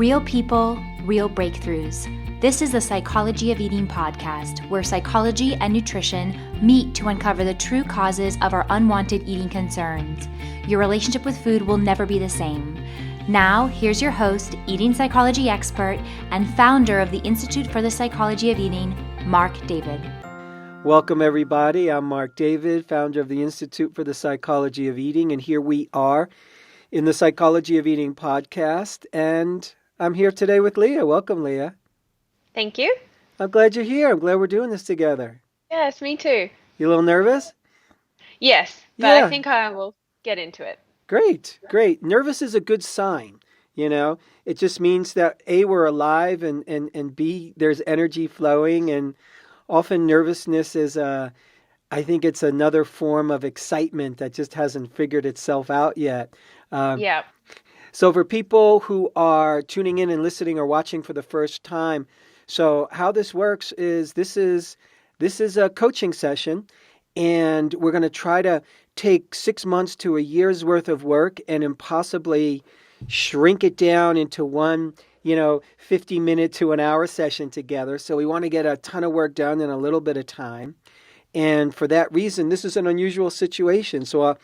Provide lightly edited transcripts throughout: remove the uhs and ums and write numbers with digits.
Real people, real breakthroughs. This is the Psychology of Eating podcast, where psychology and nutrition meet to uncover the true causes of our unwanted eating concerns. Your relationship with food will never be the same. Now, here's your host, eating psychology expert, and founder of the Institute for the Psychology of Eating, Marc David. Welcome, everybody. I'm Marc David, founder of the Institute for the Psychology of Eating, and here we are in the Psychology of Eating podcast, and I'm here today with Leah. Welcome, Leah. Thank you. I'm glad you're here. I'm glad we're doing this together. Yes, me too. You a little nervous? Yes, but Yeah. I think I will get into it. Great. Nervous is a good sign, you know. It just means that A, we're alive, and B, there's energy flowing, and often nervousness is I think it's another form of excitement that just hasn't figured itself out yet. Yeah. So for people who are tuning in and listening or watching for the first time, so how this works is this is a coaching session, and we're going to try to take 6 months to a year's worth of work and impossibly shrink it down into one 50-minute to an hour session together. So we want to get a ton of work done in a little bit of time. And for that reason, this is an unusual situation. So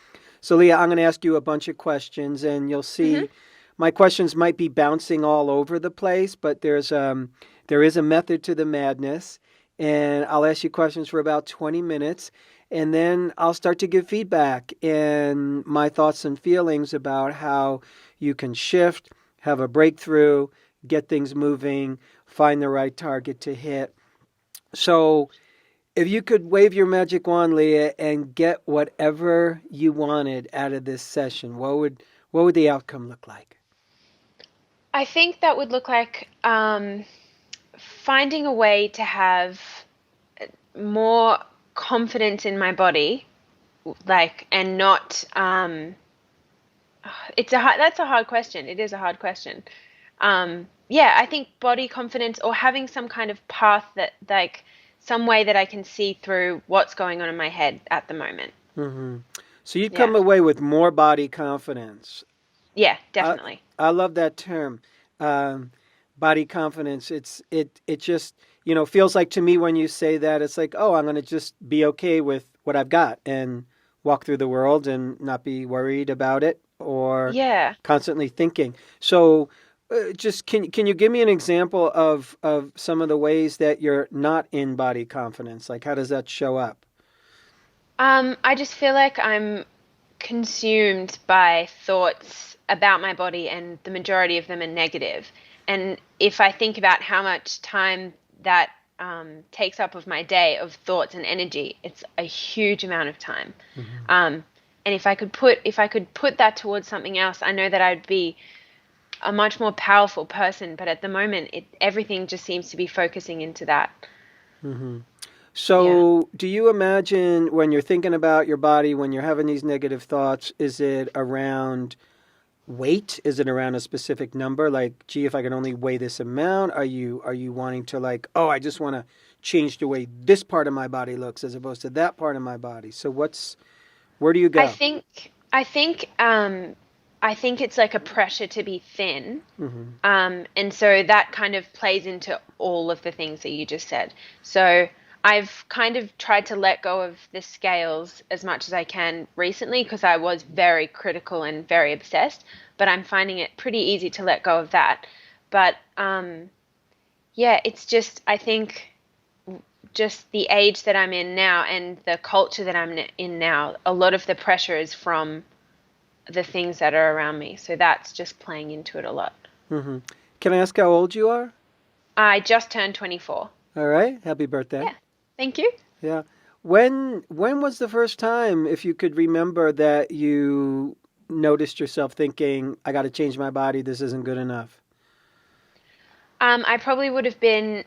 Leah, I'm going to ask you a bunch of questions, and you'll see my questions might be bouncing all over the place, but there is a method to the madness. And I'll ask you questions for about 20 minutes, and then I'll start to give feedback and my thoughts and feelings about how you can shift, have a breakthrough, get things moving, find the right target to hit. So if you could wave your magic wand, Leah, and get whatever you wanted out of this session, what would the outcome look like? I think that would look like finding a way to have more confidence in my body, and not. That's a hard question. It is a hard question. I think body confidence, or having some kind of path that, some way that I can see through what's going on in my head at the moment. Mm-hmm. So you'd come away with more body confidence. Yeah, definitely. I love that term, body confidence. It just feels like to me when you say that, it's like, oh, I'm going to just be okay with what I've got and walk through the world and not be worried about it or constantly thinking. So just can you give me an example of some of the ways that you're not in body confidence? Like, how does that show up? I just feel like I'm consumed by thoughts about my body, and the majority of them are negative. And if I think about how much time that takes up of my day of thoughts and energy, it's a huge amount of time. Mm-hmm. And if I could put that towards something else, I know that I'd be a much more powerful person. But at the moment, everything just seems to be focusing into that. Mm-hmm. So do you imagine when you're thinking about your body, when you're having these negative thoughts, is it around weight? Is it around a specific number? Like, gee, if I could only weigh this amount, are you wanting to I just want to change the way this part of my body looks as opposed to that part of my body? So where do you go? I think it's like a pressure to be thin. Mm-hmm. And so that kind of plays into all of the things that you just said. So I've kind of tried to let go of the scales as much as I can recently, because I was very critical and very obsessed, but I'm finding it pretty easy to let go of that. But it's just, I think, just the age that I'm in now and the culture that I'm in now, a lot of the pressure is from the things that are around me. So that's just playing into it a lot. Mm-hmm. Can I ask how old you are? I just turned 24. All right. Happy birthday. Yeah. Thank you. Yeah. When was the first time, if you could remember, that you noticed yourself thinking, I got to change my body, this isn't good enough? I probably would have been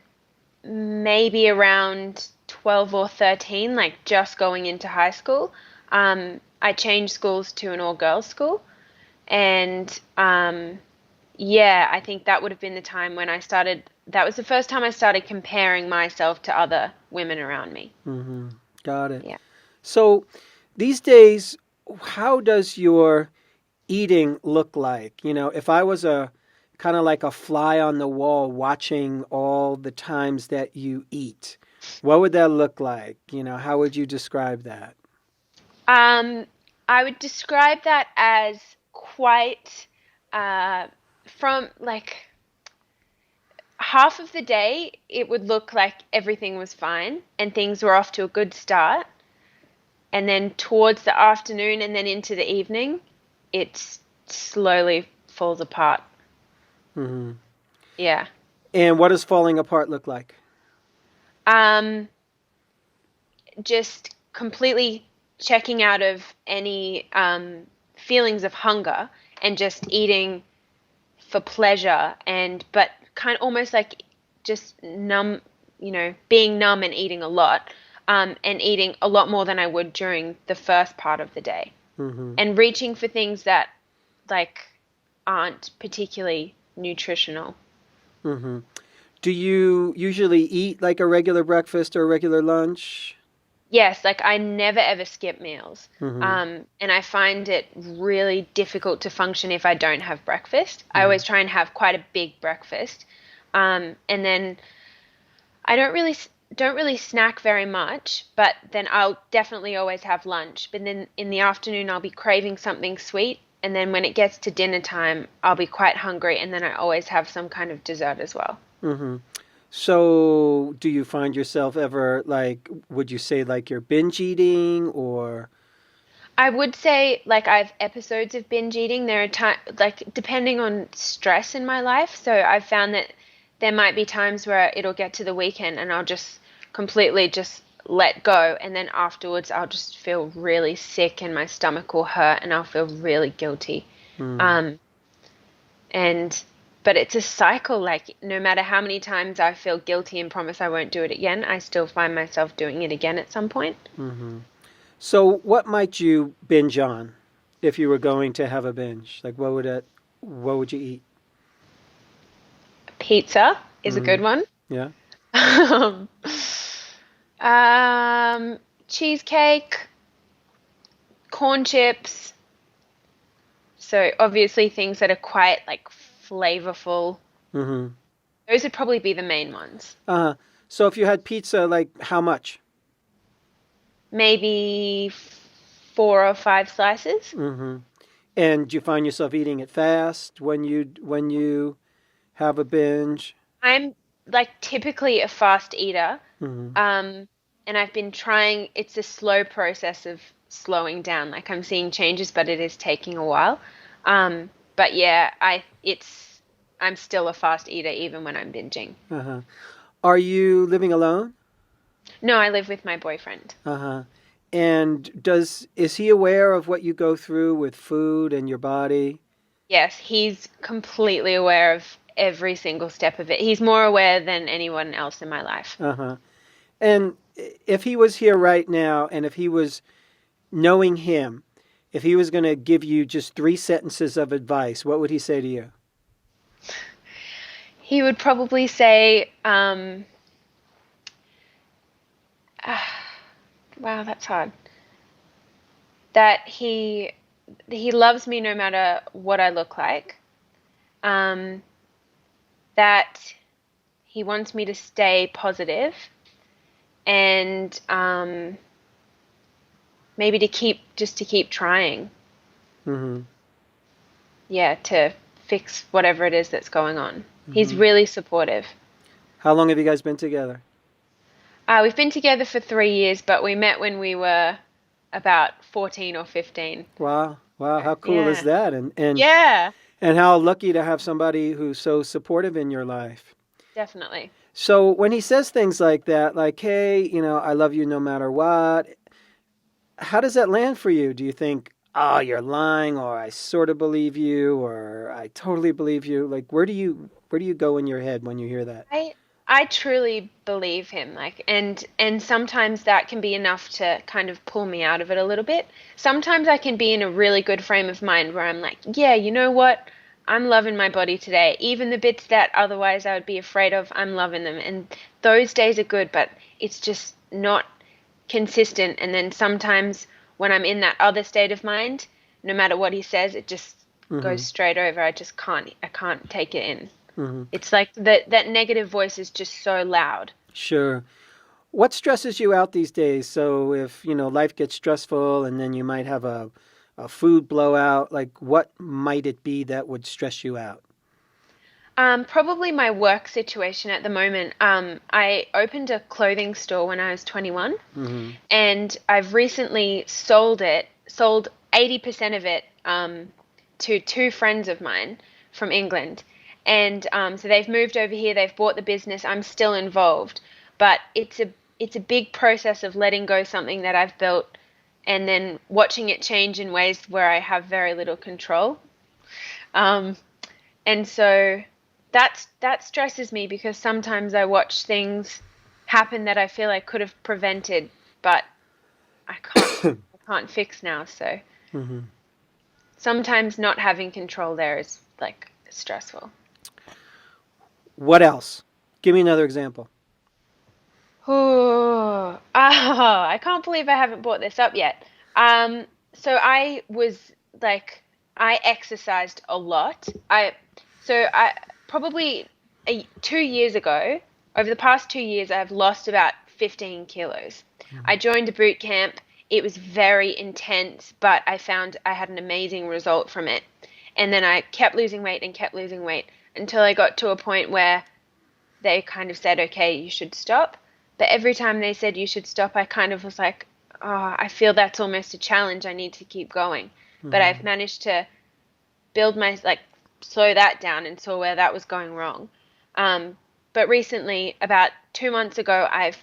maybe around 12 or 13, just going into high school. I changed schools to an all-girls school. And I think that would have been the time when that was the first time I started comparing myself to other women around me. Mm-hmm. Got it. Yeah. So these days, how does your eating look like? If I was a kind of like a fly on the wall watching all the times that you eat. What would that look like? How would you describe that? I would describe that as quite from like half of the day, it would look like everything was fine and things were off to a good start. And then towards the afternoon and then into the evening, it slowly falls apart. Hmm. Yeah. And what does falling apart look like? Just completely checking out of any feelings of hunger and just eating for pleasure but kind of almost like just numb, being numb and eating a lot, and eating a lot more than I would during the first part of the day, and reaching for things that like aren't particularly nutritional. Hmm. Do you usually eat like a regular breakfast or a regular lunch? Yes, like I never ever skip meals. Hmm. And I find it really difficult to function if I don't have breakfast. I always try and have quite a big breakfast. And then I don't really snack very much, but then I'll definitely always have lunch. But then in the afternoon I'll be craving something sweet, and then when it gets to dinner time, I'll be quite hungry, and then I always have some kind of dessert as well. Hmm. So, do you find yourself ever like, would you say like you're binge eating or? I would say like I have episodes of binge eating. There are times like depending on stress in my life. So I've found that there might be times where it'll get to the weekend and I'll just completely just let go, and then afterwards I'll just feel really sick and my stomach will hurt and I'll feel really guilty. Mm, Um and but it's a cycle, like no matter how many times I feel guilty and promise I won't do it again, I still find myself doing it again at some point. hmm. So, what might you binge on if you were going to have a binge? Like, what would you eat? Pizza is a Hmm. good one. Yeah. Um, cheesecake, corn chips. So obviously things that are quite like flavorful. Hmm. Those would probably be the main ones. Uh, so, if you had pizza, like, how much? Maybe 4 or 5 slices. Hmm. And do you find yourself eating it fast when you have a binge? I'm like typically a fast eater. Hmm. Um, and I've been trying, it's a slow process of slowing down. Like I'm seeing changes, but it is taking a while. But yeah, I'm still a fast eater even when I'm binging. Uh-huh. Are you living alone? No, I live with my boyfriend. Uh-huh. And is he aware of what you go through with food and your body? Yes, he's completely aware of every single step of it. He's more aware than anyone else in my life. Uh-huh. And if he was here right now, and if he was knowing him, if he was going to give you just 3 sentences of advice, what would he say to you? He would probably say, wow, that's hard. That he loves me no matter what I look like. Um, that he wants me to stay positive and maybe to keep trying. Hmm. Yeah, to fix whatever it is that's going on. He's Hmm. really supportive. How long have you guys been together? We've been together for 3 years, but we met when we were about 14 or 15. Wow. Wow, how cool is Yeah. that? Yeah, And how lucky to have somebody who's so supportive in your life. definitely. So when he says things like that, like, hey, I love you no matter what, how does that land for you? Do you think, oh, you're lying, or I sort of believe you, or I totally believe you? Like, where do you go in your head when you hear that? I truly believe him, like, and sometimes that can be enough to kind of pull me out of it a little bit. Sometimes I can be in a really good frame of mind where I'm like, yeah, you know what? I'm loving my body today. Even the bits that otherwise I would be afraid of, I'm loving them. And those days are good, but it's just not consistent. And then sometimes when I'm in that other state of mind, no matter what he says, it just goes straight over. I can't take it in. Mm-hmm. It's like that negative voice is just so loud. Sure. What stresses you out these days? So if, life gets stressful and then you might have a food blowout, like what might it be that would stress you out? Probably my work situation at the moment. I opened a clothing store when I was 21, Mm-hmm. and I've recently sold 80% of it to two friends of mine from England. And so they've moved over here, they've bought the business. I'm still involved, but it's a big process of letting go something that I've built and then watching it change in ways where I have very little control. And so that stresses me because sometimes I watch things happen that I feel I could have prevented, but I can't fix now. So Mm-hmm. sometimes not having control there is like stressful. What else? Give me another example. Oh, I can't believe I haven't brought this up yet. So I was like, I exercised a lot. I probably 2 years ago, over the past 2 years, I've lost about 15 kilos. I joined a boot camp. It was very intense, but I found I had an amazing result from it. And then I kept losing weight and kept losing weight until I got to a point where they kind of said, okay, you should stop. But every time they said you should stop, I kind of was like, oh, I feel that's almost a challenge. I need to keep going. But I've managed to slow that down and saw where that was going wrong. But recently, about 2 months ago, I've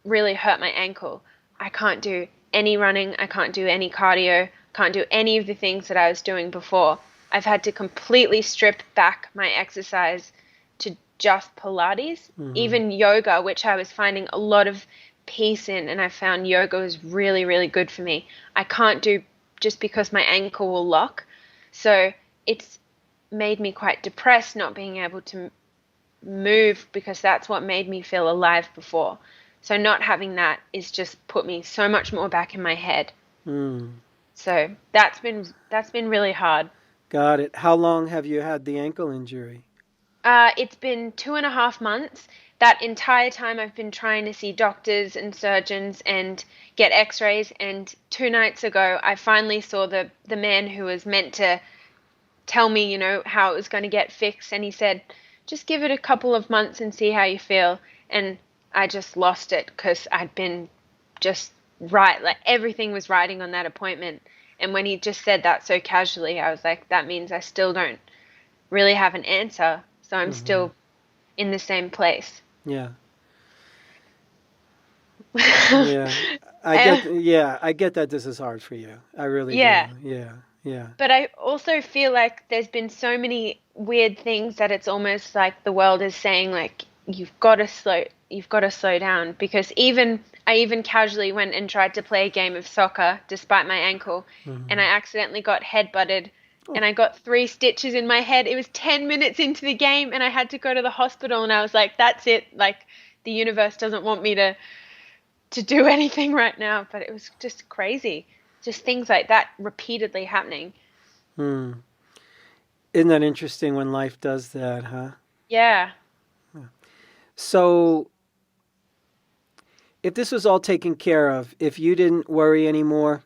really hurt my ankle. I can't do any running. I can't do any cardio. Can't do any of the things that I was doing before. I've had to completely strip back my exercise to just Pilates, even yoga, which I was finding a lot of peace in, and I found yoga was really, really good for me. I can't do just because my ankle will lock. So it's made me quite depressed not being able to move because that's what made me feel alive before. So not having that is just put me so much more back in my head. Mm. So that's been really hard. Got it. How long have you had the ankle injury? It's been 2.5 months. That entire time I've been trying to see doctors and surgeons and get x-rays. And 2 nights ago, I finally saw the man who was meant to tell me, how it was going to get fixed. And he said, just give it a couple of months and see how you feel. And I just lost it because I'd been just right. Like everything was riding on that appointment. And when he just said that so casually, I was like, that means I still don't really have an answer. So I'm still in the same place. Yeah. Yeah. I get that this is hard for you. I really do. Yeah. Yeah. But I also feel like there's been so many weird things that it's almost like the world is saying like you've got to slow down because I even casually went and tried to play a game of soccer despite my ankle and I accidentally got headbutted and I got 3 stitches in my head. It was 10 minutes into the game and I had to go to the hospital and I was like, that's it. Like the universe doesn't want me to do anything right now. But it was just crazy. Just things like that repeatedly happening. Isn't that interesting when life does that, huh? Yeah. So if this was all taken care of, if you didn't worry anymore,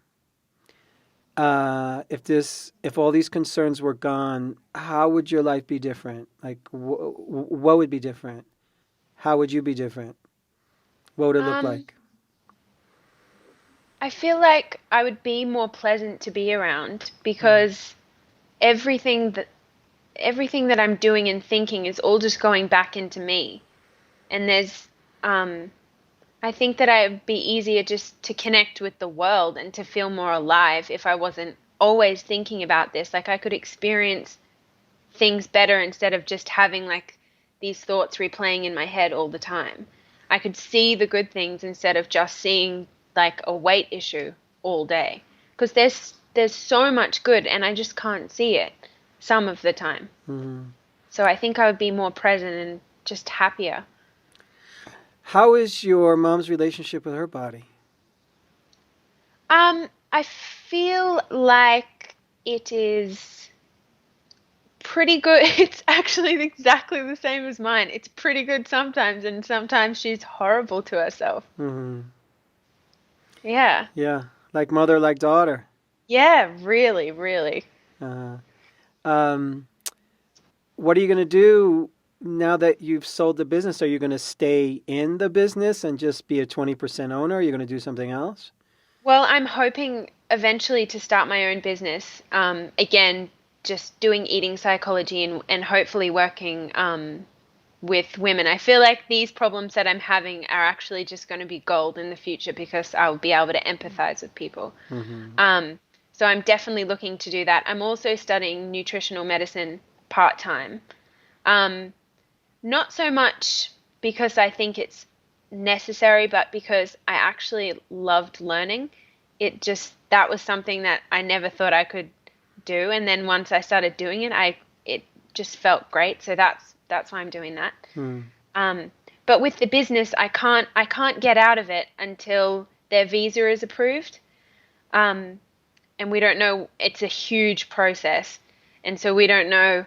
if all these concerns were gone, how would your life be different? Like, what would be different? How would you be different? What would it look like? I feel like I would be more pleasant to be around because everything that I'm doing and thinking is all just going back into me. And I think that it would be easier just to connect with the world and to feel more alive if I wasn't always thinking about this. Like I could experience things better instead of just having like these thoughts replaying in my head all the time. I could see the good things instead of just seeing like a weight issue all day. Because there's so much good and I just can't see it some of the time. So I think I would be more present and just happier. How is your mom's relationship with her body? I feel like it is pretty good. It's actually exactly the same as mine. It's pretty good sometimes, and sometimes she's horrible to herself. Hmm. Yeah. Yeah, like mother, like daughter. Yeah, really, really. Uh, um, what are you going to do now that you've sold the business? Are you going to stay in the business and just be a 20% owner? Are you going to do something else? Well, I'm hoping eventually to start my own business. Again, just doing eating psychology and hopefully working with women. I feel like these problems that I'm having are actually just going to be gold in the future because I'll be able to empathize with people. Hmm. Um, so I'm definitely looking to do that. I'm also studying nutritional medicine part-time. Um, Not so much because I think it's necessary, but because I actually loved learning. That was something that I never thought I could do, and then once I started doing it, it just felt great. So that's why I'm doing that. Hmm. Um, but with the business, I can't get out of it until their visa is approved. Um, and we don't know, it's a huge process, and so we don't know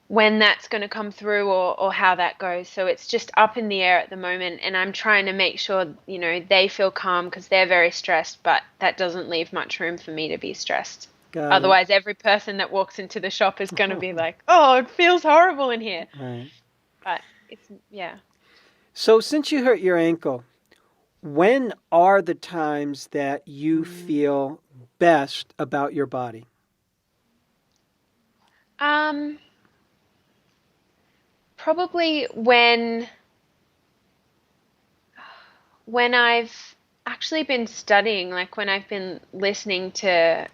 when that's going to come through or how that goes. So it's just up in the air at the moment, and I'm trying to make sure, they feel calm because they're very stressed, but that doesn't leave much room for me to be stressed. Got it. Otherwise, every person that walks into the shop is going to be like, "Oh, it feels horrible in here." Right. But it's yeah. So, since you hurt your ankle, when are the times that you feel best about your body? Um, Probably when I've actually been studying, like when I've been listening to,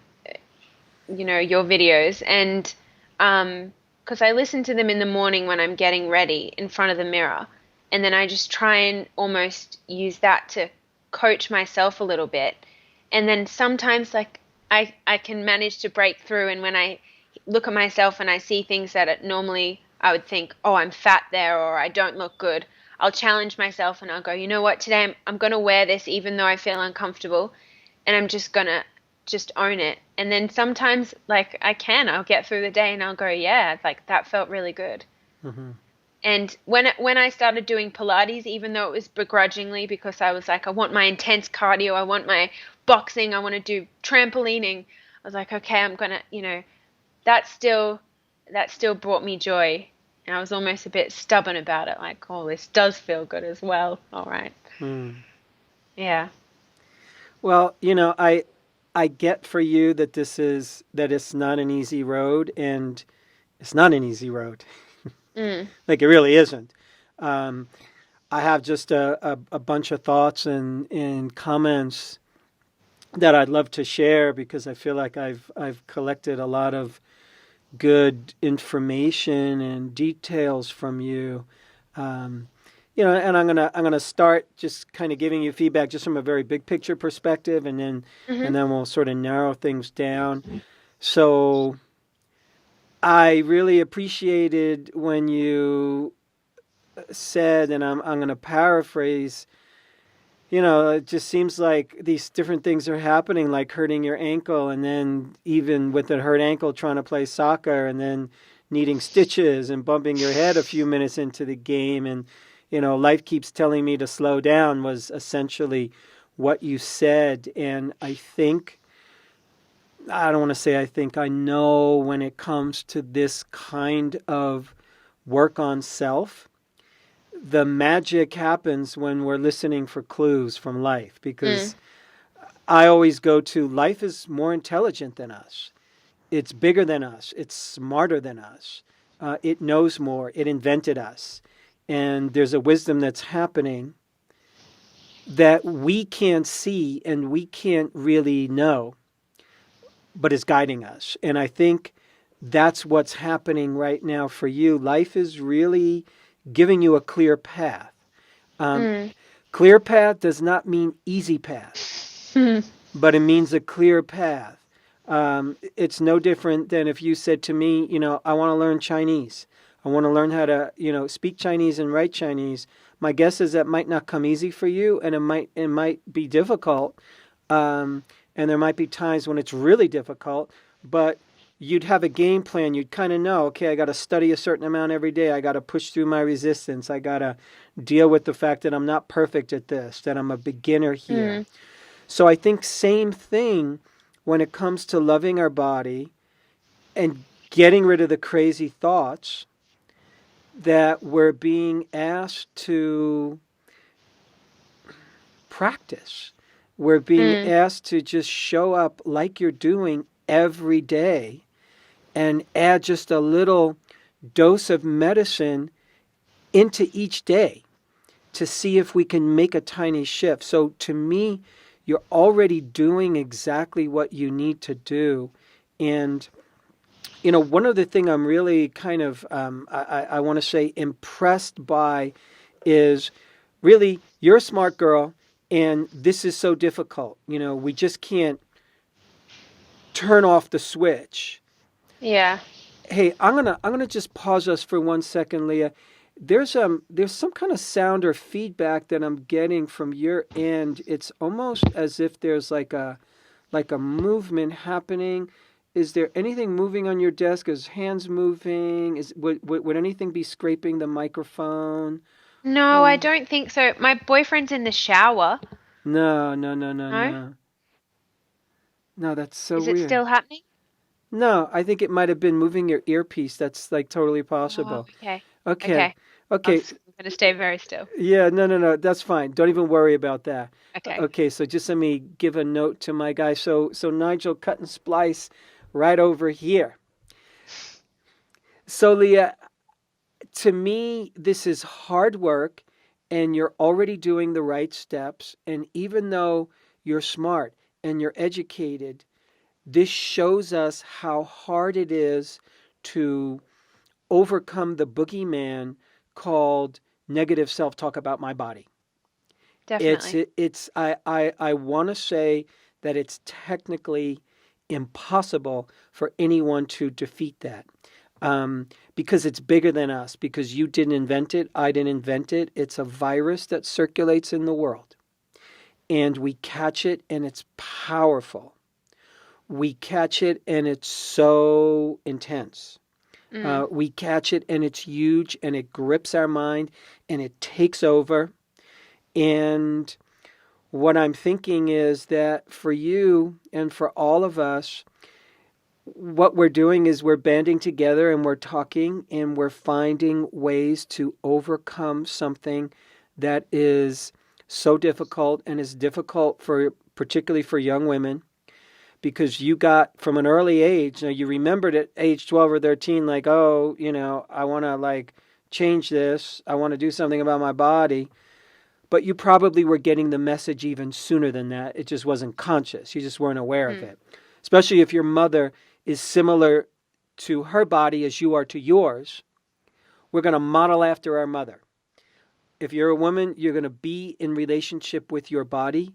your videos, and because I listen to them in the morning when I'm getting ready in front of the mirror, and then I just try and almost use that to coach myself a little bit. And then sometimes, like, I can manage to break through, and when I look at myself and I see things that normally I would think, oh, I'm fat there, or I don't look good, I'll challenge myself and I'll go, you know what, today I'm going to wear this even though I feel uncomfortable, and I'm just going to just own it. And then sometimes, like, I'll get through the day and I'll go, yeah, like that felt really good. Hmm. And when I started doing Pilates, even though it was begrudgingly because I was like, I want my intense cardio, I want my boxing, I want to do trampolining, I was like, okay, I'm gonna, that still that still brought me joy. And I was almost a bit stubborn about it, like, oh, this does feel good as well. All right. Hmm. Yeah. Well, I get for you that it's not an easy road, and it's not an easy road. Mm. Like it really isn't. Um, I have just a bunch of thoughts and comments that I'd love to share because I feel like I've collected a lot of good information and details from you. Um, and I'm gonna start just kind of giving you feedback just from a very big picture perspective, and then Mhm. we'll sort of narrow things down. So I really appreciated when you said, and I'm going to paraphrase. It just seems like these different things are happening, like hurting your ankle, and then even with a hurt ankle, trying to play soccer, and then needing stitches and bumping your head a few minutes into the game. And, life keeps telling me to slow down was essentially what you said. And I don't want to say I know when it comes to this kind of work on self, the magic happens when we're listening for clues from life, Mm. because I always go to life is more intelligent than us. It's bigger than us. It's smarter than us. It knows more. It invented us. And there's a wisdom that's happening that we can't see and we can't really know, but is guiding us. And I think that's what's happening right now for you. Life is really giving you a clear path. Um, Mm. Clear path does not mean easy path, but it means a clear path. It's no different than if you said to me, I want to learn Chinese. I want to learn how to, speak Chinese and write Chinese. My guess is that might not come easy for you, and it might be difficult. And there might be times when it's really difficult, but you'd have a game plan. You'd kind of know, okay, I got to study a certain amount every day. I got to push through my resistance. I got to deal with the fact that I'm not perfect at this, that I'm a beginner here. Mm. So I think same thing when it comes to loving our body and getting rid of the crazy thoughts, that we're being asked to practice. We're being Mm. asked to just show up like you're doing every day and add just a little dose of medicine into each day to see if we can make a tiny shift. So to me, you're already doing exactly what you need to do. And, one other thing I'm really kind of, I want to say, impressed by is really, you're a smart girl, and this is so difficult. We just can't turn off the switch. Yeah. Hey, I'm gonna just pause us for 1 second, Leah. There's some kind of sound or feedback that I'm getting from your end. It's almost as if there's like a movement happening. Is there anything moving on your desk? Is hands moving? Would anything be scraping the microphone? No, I Oh, don't think so. My boyfriend's in the shower. no, no, no, no, No? no. No, that's so Is it weird. still happening? No, I think it might have been moving your earpiece. That's like totally Oh, possible. okay. Okay. Okay. Okay. I'm gonna stay very still. Yeah, no, no, no. That's fine. Don't even worry about that. Okay. Okay, so just let me give a note to my guy. So Nigel, cut and splice right over here. So Leah, to me, this is hard work, and you're already doing the right steps. And even though you're smart and you're educated, this shows us how hard it is to overcome the boogeyman called negative self-talk about my body. It's Definitely. it, it's I want to say that it's technically impossible for anyone to defeat that, because it's bigger than us. Because you didn't invent it, I didn't invent it. It's a virus that circulates in the world, and we catch it, and it's powerful. We catch it, and it's so intense. Mm. We catch it, and it's huge, and it grips our mind, and it takes over. And what I'm thinking is that for you and for all of us, what we're doing is we're banding together and we're talking and we're finding ways to overcome something that is so difficult and is difficult for particularly for young women, because you got from an early age, now you remembered at age 12 or 13, like, oh, I want to like change this. I want to do something about my body. But you probably were getting the message even sooner than that. It just wasn't conscious. You just weren't aware of Mm. it. Especially if your mother is similar to her body as you are to yours. We're going to model after our mother. If you're a woman, you're going to be in relationship with your body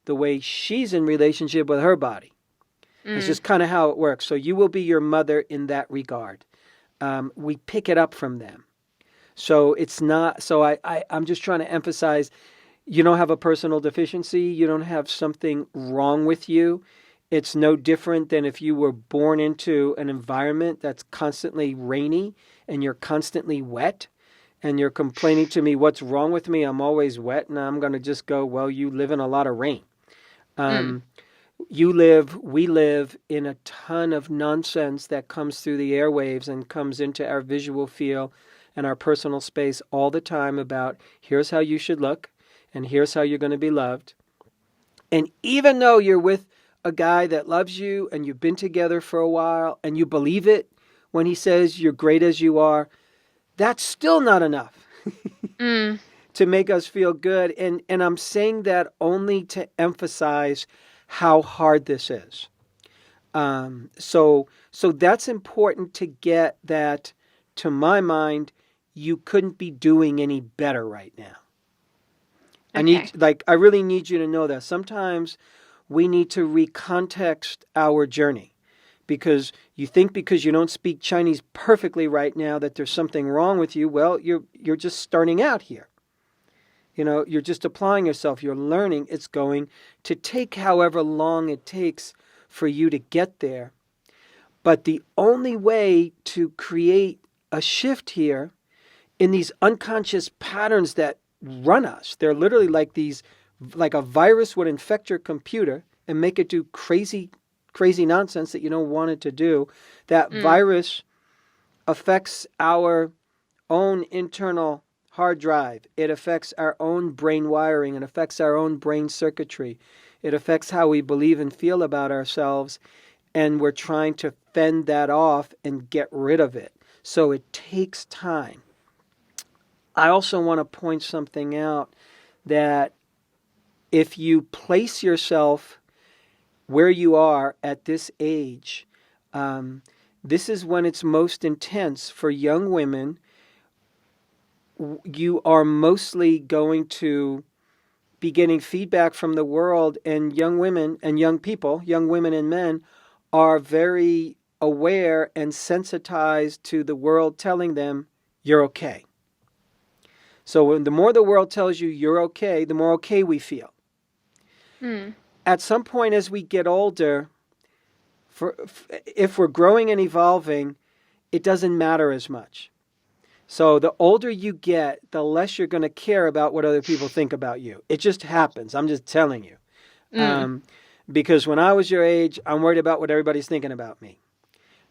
the way she's in relationship with her body. It's Mm. just kind of how it works. So you will be your mother in that regard. We pick it up from them. So it's not, so I'm just trying to emphasize, you don't have a personal deficiency. You don't have something wrong with you. It's no different than if you were born into an environment that's constantly rainy and you're constantly wet and you're complaining to me, what's wrong with me? I'm always wet. And I'm going to just go, well, you live in a lot of rain. Mm. We live in a ton of nonsense that comes through the airwaves and comes into our visual field and our personal space all the time about here's how you should look and here's how you're going to be loved. And even though you're with a guy that loves you and you've been together for a while and you believe it when he says you're great as you are, that's still not enough Mm. to make us feel good. And I'm saying that only to emphasize how hard this is. So that's important to get that, to my mind, you couldn't be doing any better right now. Okay. I really need you to know that. Sometimes we need to recontext our journey, because you think because you don't speak Chinese perfectly right now that there's something wrong with you. Well, you're just starting out here. You're just applying yourself. You're learning. It's going to take however long it takes for you to get there. But the only way to create a shift here in these unconscious patterns that run us, they're literally like a virus would infect your computer and make it do crazy nonsense that you don't want it to do. That virus affects our own internal hard drive. It affects our own brain wiring. It affects our own brain circuitry. It affects how we believe and feel about ourselves. And we're trying to fend that off and get rid of it. So it takes time. I also want to point something out, that if you place yourself where you are at this age, this is when it's most intense for young women. You are mostly going to be getting feedback from the world, and young women and young people, young women and men, are very aware and sensitized to the world telling them you're okay. So the more the world tells you you're okay, the more okay we feel. At some point as we get older, if we're growing and evolving, it doesn't matter as much. So the older you get, the less you're going to care about what other people think about you. It just happens. I'm just telling you. Because when I was your age, I'm worried about what everybody's thinking about me.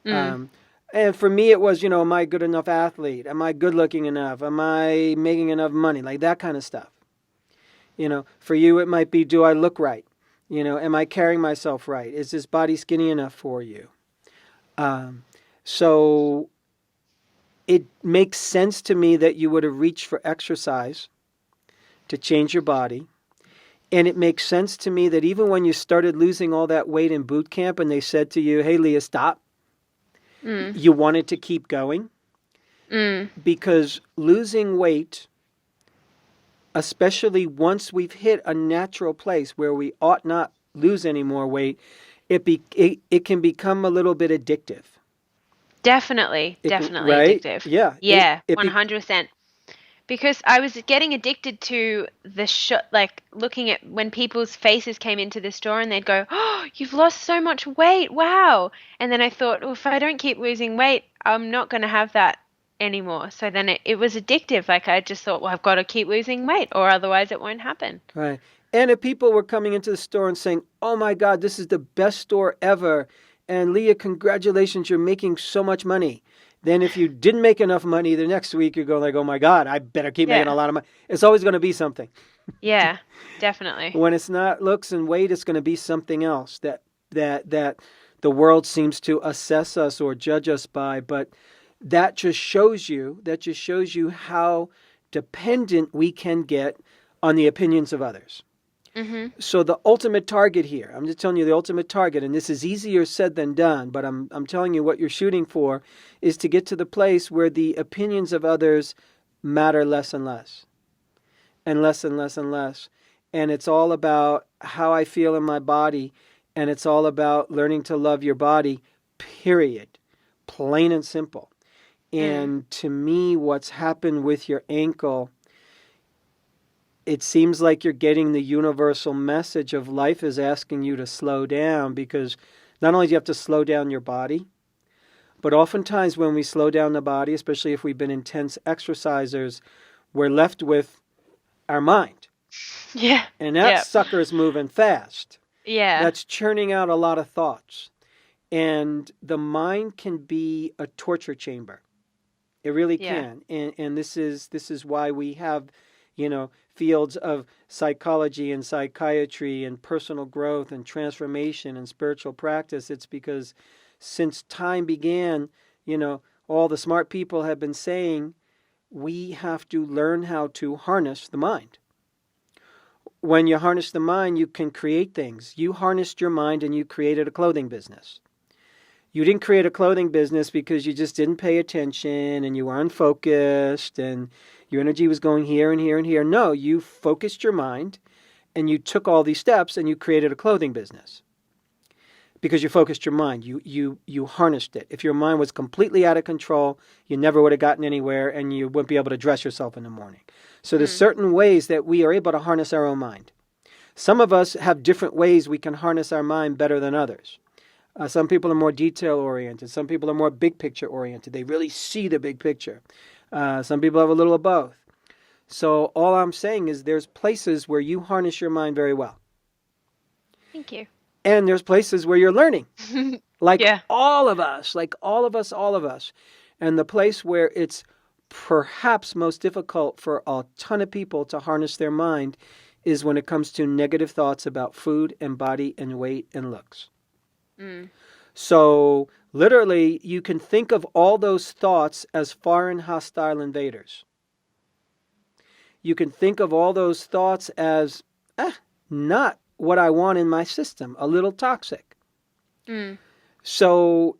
And for me, it was, am I a good enough athlete? Am I good looking enough? Am I making enough money? Like that kind of stuff. For you, it might be, do I look right? Am I carrying myself right? Is this body skinny enough for you? So it makes sense to me that you would have reached for exercise to change your body. And it makes sense to me that even when you started losing all that weight in boot camp and they said to you, hey, Leah, stop, you wanted to keep going. Because losing weight, especially once we've hit a natural place where we ought not lose any more weight, it can become a little bit addictive. Definitely Right? addictive. Yeah. Yeah, 100%. Because I was getting addicted to the like looking at when people's faces came into the store and they'd go, oh, you've lost so much weight. Wow. And then I thought, well, if I don't keep losing weight, I'm not going to have that anymore. So then it was addictive. Like I just thought, well, I've got to keep losing weight or otherwise it won't happen. Right. And if people were coming into the store and saying, oh my God, this is the best store ever. And Leah, congratulations, you're making so much money. Then if you didn't make enough money the next week, you go like, oh my God, I better keep making a lot of money. It's always going to be something. Yeah, definitely. When it's not looks and weight, it's going to be something else that the world seems to assess us or judge us by. But that just shows you how dependent we can get on the opinions of others. So the ultimate target here, I'm just telling you the ultimate target, and this is easier said than done, but I'm telling you what you're shooting for is to get to the place where the opinions of others matter less and less, and less and less and less. And it's all about how I feel in my body, and it's all about learning to love your body, period. Plain and simple. And to me, what's happened with your ankle, it seems like you're getting the universal message of life is asking you to slow down, because not only do you have to slow down your body, but oftentimes when we slow down the body, especially if we've been intense exercisers, we're left with our mind. Yeah. And that sucker is moving fast. Yeah. That's churning out a lot of thoughts. And the mind can be a torture chamber. It really can. And this is why we have, fields of psychology and psychiatry and personal growth and transformation and spiritual practice. It's because since time began, all the smart people have been saying we have to learn how to harness the mind. When you harness the mind, you can create things. You harnessed your mind and you created a clothing business. You didn't create a clothing business because you just didn't pay attention and you were unfocused and your energy was going here and here and here. No, you focused your mind and you took all these steps and you created a clothing business because you focused your mind. You harnessed it. If your mind was completely out of control, you never would have gotten anywhere and you wouldn't be able to dress yourself in the morning. So there's certain ways that we are able to harness our own mind. Some of us have different ways we can harness our mind better than others. Some people are more detail oriented. Some people are more big picture oriented. They really see the big picture. Some people have a little of both. So all I'm saying is there's places where you harness your mind very well. Thank you. And there's places where you're learning. Like Yeah. all of us. All of us. And the place where it's perhaps most difficult for a ton of people to harness their mind is when it comes to negative thoughts about food and body and weight and looks. So literally, you can think of all those thoughts as foreign hostile invaders. You can think of all those thoughts as not what I want in my system, a little toxic. So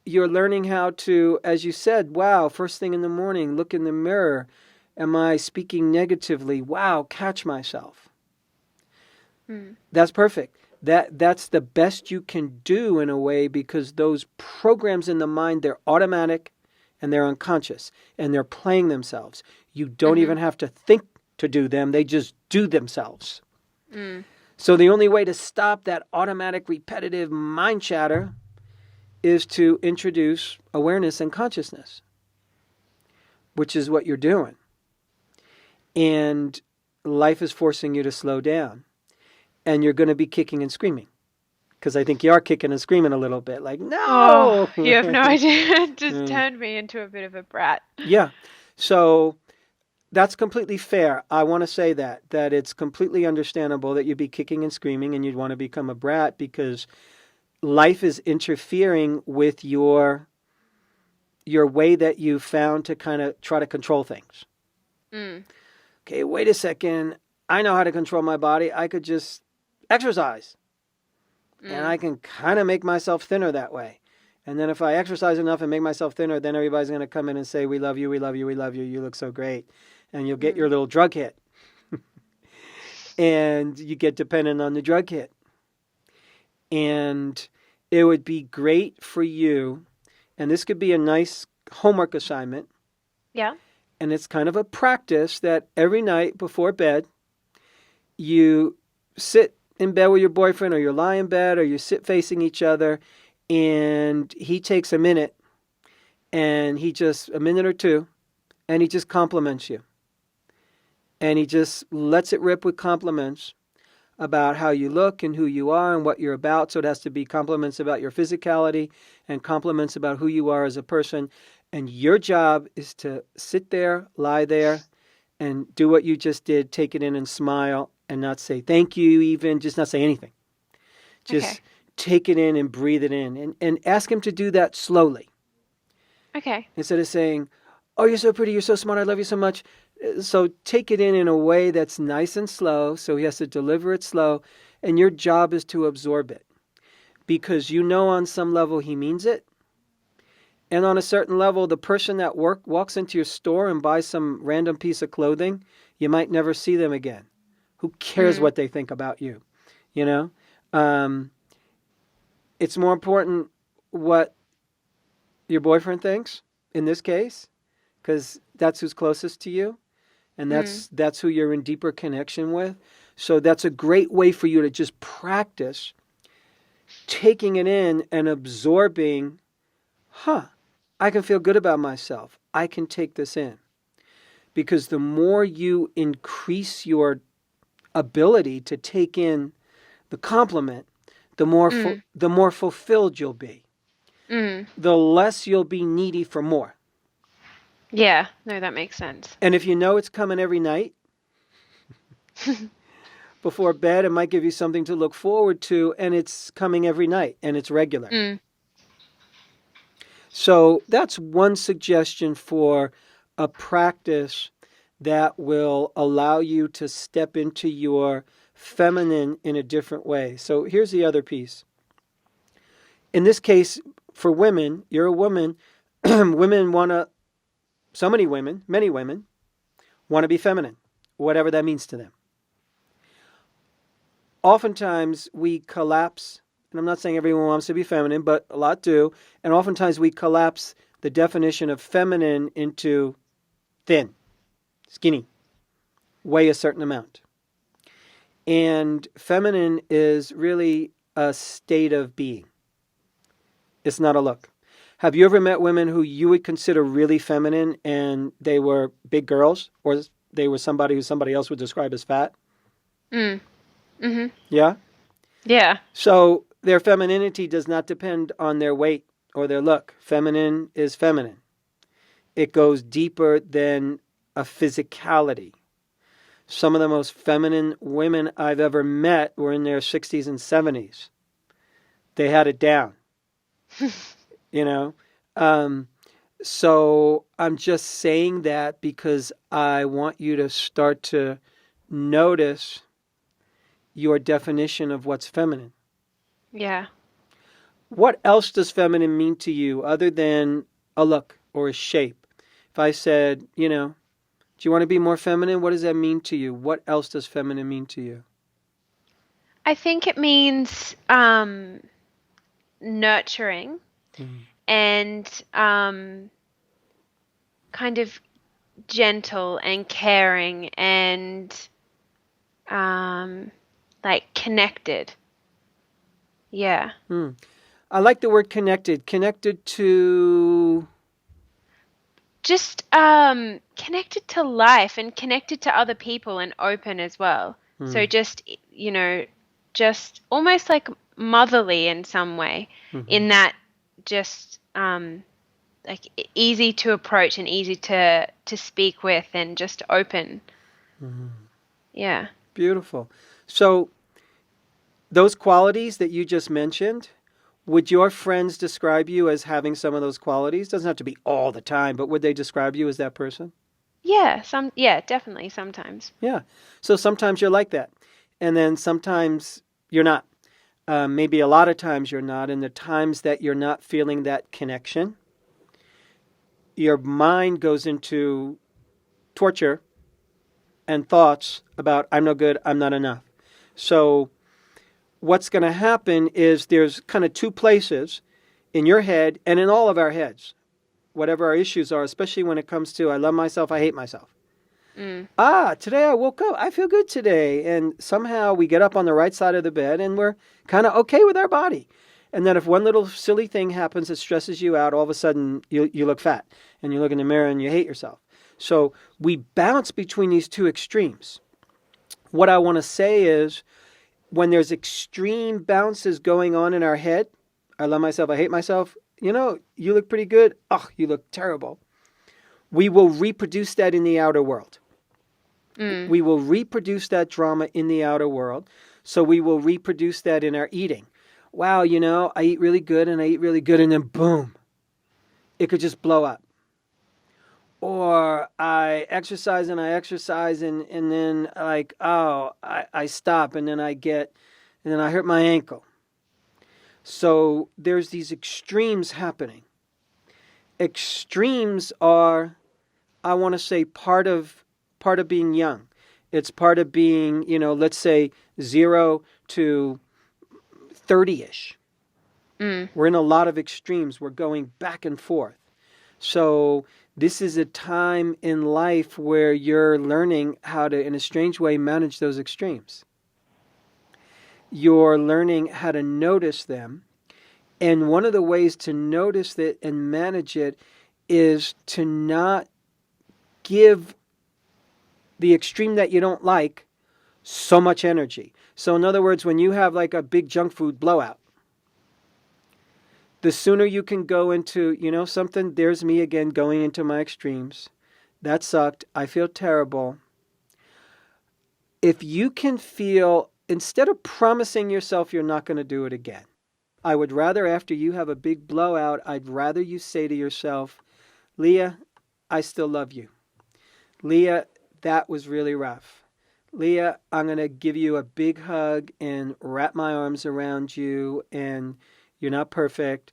you're learning how to, as you said, wow, first thing in the morning, look in the mirror. Am I speaking negatively? Wow, catch myself. That's perfect. That's the best you can do in a way, because those programs in the mind, they're automatic and they're unconscious and they're playing themselves. You don't even have to think to do them. They just do themselves. So the only way to stop that automatic repetitive mind chatter is to introduce awareness and consciousness, which is what you're doing. And life is forcing you to slow down. And you're going to be kicking and screaming. Because I think you are kicking and screaming a little bit. Like, no! Oh, you have no idea. It just turned me into a bit of a brat. Yeah. So that's completely fair. I want to say that it's completely understandable that you'd be kicking and screaming and you'd want to become a brat, because life is interfering with your way that you found to kind of try to control things. Okay, wait a second. I know how to control my body. I could just exercise. And I can kind of make myself thinner that way. And then if I exercise enough and make myself thinner, then everybody's going to come in and say, we love you, we love you, we love you. You look so great. And you'll get your little drug hit. And you get dependent on the drug hit. And it would be great for you. And this could be a nice homework assignment. Yeah. And it's kind of a practice that every night before bed, you sit in bed with your boyfriend, or you lie in bed, or you sit facing each other, and he takes a minute, and a minute or two, and he just compliments you. And he just lets it rip with compliments about how you look and who you are and what you're about. So it has to be compliments about your physicality and compliments about who you are as a person. And your job is to sit there, lie there, and do what you just did, take it in and smile, and not say thank you even, just not say anything. Just take it in and breathe it in. And ask him to do that slowly. Okay. Instead of saying, oh, you're so pretty, you're so smart, I love you so much. So take it in a way that's nice and slow. So he has to deliver it slow. And your job is to absorb it. Because you know on some level he means it. And on a certain level, the person that walks into your store and buys some random piece of clothing, you might never see them again. Who cares what they think about you? You know? It's more important what your boyfriend thinks in this case, because that's who's closest to you. And that's who you're in deeper connection with. So that's a great way for you to just practice taking it in and absorbing, I can feel good about myself. I can take this in. Because the more you increase your ability to take in the compliment, the more fulfilled you'll be. The less you'll be needy for more. Yeah, no, that makes sense. And if you know it's coming every night, before bed, it might give you something to look forward to, and it's coming every night, and it's regular. So that's one suggestion for a practice that will allow you to step into your feminine in a different way. So here's the other piece. In this case, for women, you're a woman. Women want to, many women want to be feminine, whatever that means to them. Oftentimes we collapse, and I'm not saying everyone wants to be feminine, but a lot do. And oftentimes we collapse the definition of feminine into thin, skinny, weigh a certain amount. And feminine is really a state of being. It's not a look. Have you ever met women who you would consider really feminine and they were big girls, or they were somebody who somebody else would describe as fat? Mm. Mm-hmm. Yeah? Yeah. So their femininity does not depend on their weight or their look. Feminine is feminine. It goes deeper than a physicality. Some of the most feminine women I've ever met were in their 60s and 70s. They had it down, you know? So I'm just saying that because I want you to start to notice your definition of what's feminine. Yeah. What else does feminine mean to you other than a look or a shape? If I said, do you want to be more feminine? What does that mean to you? What else does feminine mean to you? I think it means nurturing and kind of gentle and caring and like connected. Yeah. I like the word connected. Connected to... Just connected to life and connected to other people and open as well. So just, just almost like motherly in some way, in that just like easy to approach and easy to speak with and just open. Yeah. Beautiful. So those qualities that you just mentioned, would your friends describe you as having some of those qualities? Doesn't have to be all the time, but would they describe you as that person? Yeah, definitely sometimes. Yeah. So sometimes you're like that. And then sometimes you're not. Maybe a lot of times you're not. And the times that you're not feeling that connection, your mind goes into torture and thoughts about, I'm no good, I'm not enough. So what's going to happen is there's kind of two places in your head and in all of our heads, whatever our issues are, especially when it comes to I love myself, I hate myself. Today I woke up, I feel good today. And somehow we get up on the right side of the bed and we're kind of okay with our body. And then if one little silly thing happens that stresses you out, all of a sudden you look fat and you look in the mirror and you hate yourself. So we bounce between these two extremes. What I want to say is, when there's extreme bounces going on in our head, I love myself, I hate myself, you look pretty good, you look terrible. We will reproduce that in the outer world. We will reproduce that drama in the outer world. So we will reproduce that in our eating. Wow, I eat really good and I eat really good and then boom, it could just blow up. Or I exercise and then like, I stop and then I hurt my ankle. So there's these extremes happening. Extremes are, I want to say, part of being young. It's part of being, let's say 0 to 30-ish. We're in a lot of extremes. We're going back and forth. So this is a time in life where you're learning how to, in a strange way, manage those extremes. You're learning how to notice them. And one of the ways to notice it and manage it is to not give the extreme that you don't like so much energy. So in other words, when you have like a big junk food blowout, the sooner you can go into, something, there's me again going into my extremes. That sucked. I feel terrible. If you can feel, instead of promising yourself you're not going to do it again, I would rather, after you have a big blowout, I'd rather you say to yourself, Leah, I still love you. Leah, that was really rough. Leah, I'm going to give you a big hug and wrap my arms around you, and you're not perfect,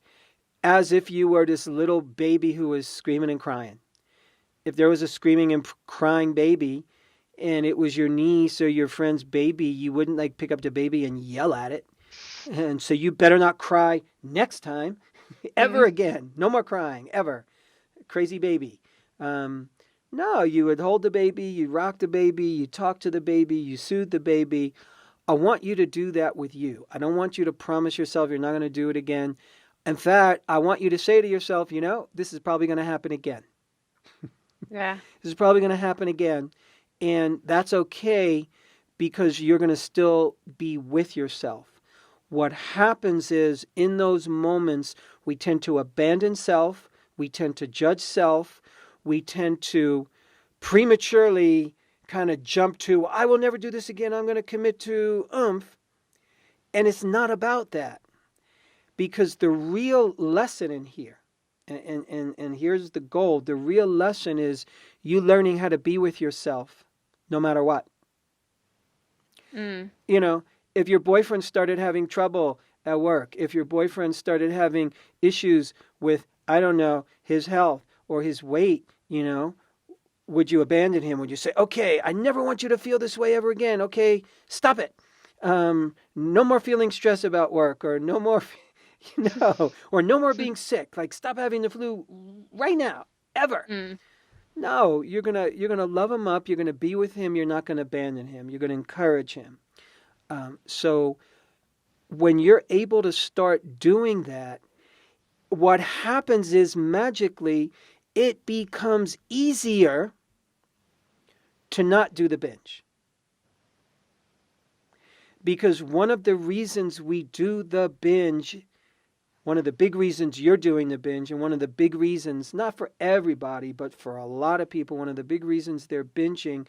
as if you were this little baby who was screaming and crying. If there was a screaming and crying baby and it was your niece or your friend's baby, you wouldn't like pick up the baby and yell at it. And so you better not cry next time ever again. No more crying ever. Crazy baby. No, you would hold the baby, you rock the baby, you talk to the baby, you soothe the baby. I want you to do that with you. I don't want you to promise yourself you're not going to do it again. In fact, I want you to say to yourself, this is probably going to happen again. Yeah. This is probably going to happen again. And that's okay because you're going to still be with yourself. What happens is in those moments, we tend to abandon self. We tend to judge self. We tend to prematurely kind of jump to, I will never do this again. I'm going to commit to oomph. And it's not about that. Because the real lesson in here, and here's the goal, the real lesson is you learning how to be with yourself no matter what. If your boyfriend started having trouble at work, if your boyfriend started having issues with, I don't know, his health or his weight, would you abandon him? Would you say, okay, I never want you to feel this way ever again. Okay, stop it. No more feeling stress about work, or no more, or no more being sick. Like, stop having the flu right now, ever. No, you're gonna love him up. You're gonna be with him. You're not gonna abandon him. You're gonna encourage him. So when you're able to start doing that, what happens is magically it becomes easier to not do the binge. Because one of the reasons we do the binge, one of the big reasons you're doing the binge, and one of the big reasons, not for everybody, but for a lot of people, one of the big reasons they're binging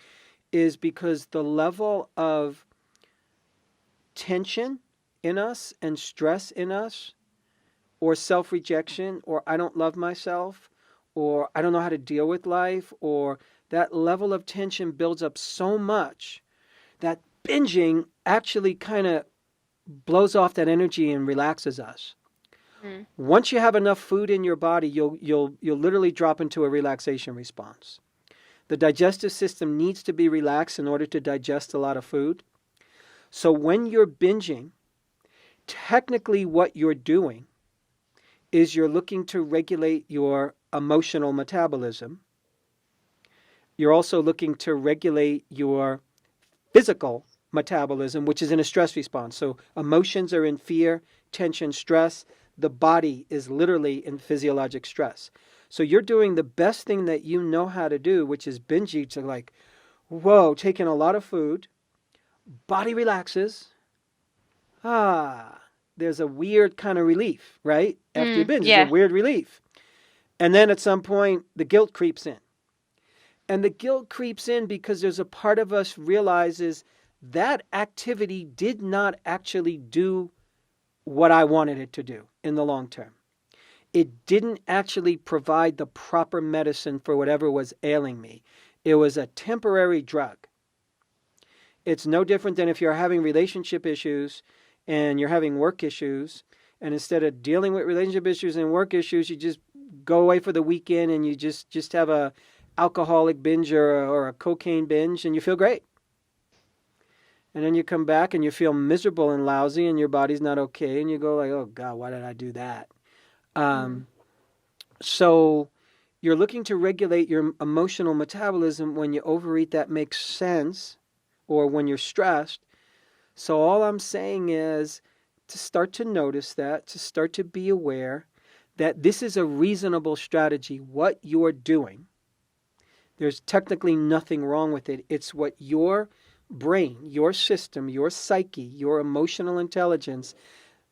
is because the level of tension in us and stress in us, or self-rejection, or I don't love myself, or I don't know how to deal with life, or that level of tension builds up so much that binging actually kind of blows off that energy and relaxes us. Once you have enough food in your body, you'll literally drop into a relaxation response. The digestive system needs to be relaxed in order to digest a lot of food. So when you're binging, technically what you're doing is you're looking to regulate your emotional metabolism. You're also looking to regulate your physical metabolism, which is in a stress response. So emotions are in fear, tension, stress. The body is literally in physiologic stress. So you're doing the best thing that you know how to do, which is binge eat. So like, whoa, taking a lot of food, body relaxes. There's a weird kind of relief, right? After you binge, there's a weird relief. And then at some point, the guilt creeps in. And the guilt creeps in because there's a part of us realizes that activity did not actually do what I wanted it to do in the long term. It didn't actually provide the proper medicine for whatever was ailing me. It was a temporary drug. It's no different than if you're having relationship issues and you're having work issues, and instead of dealing with relationship issues and work issues, you just go away for the weekend and you just have a alcoholic binge or a cocaine binge, and you feel great. And then you come back and you feel miserable and lousy and your body's not okay, and you go like, oh God, why did I do that? So you're looking to regulate your emotional metabolism. When you overeat, that makes sense, or when you're stressed. So all I'm saying is to start to notice that, to start to be aware that this is a reasonable strategy. What you're doing, there's technically nothing wrong with it. It's what your brain, your system, your psyche, your emotional intelligence,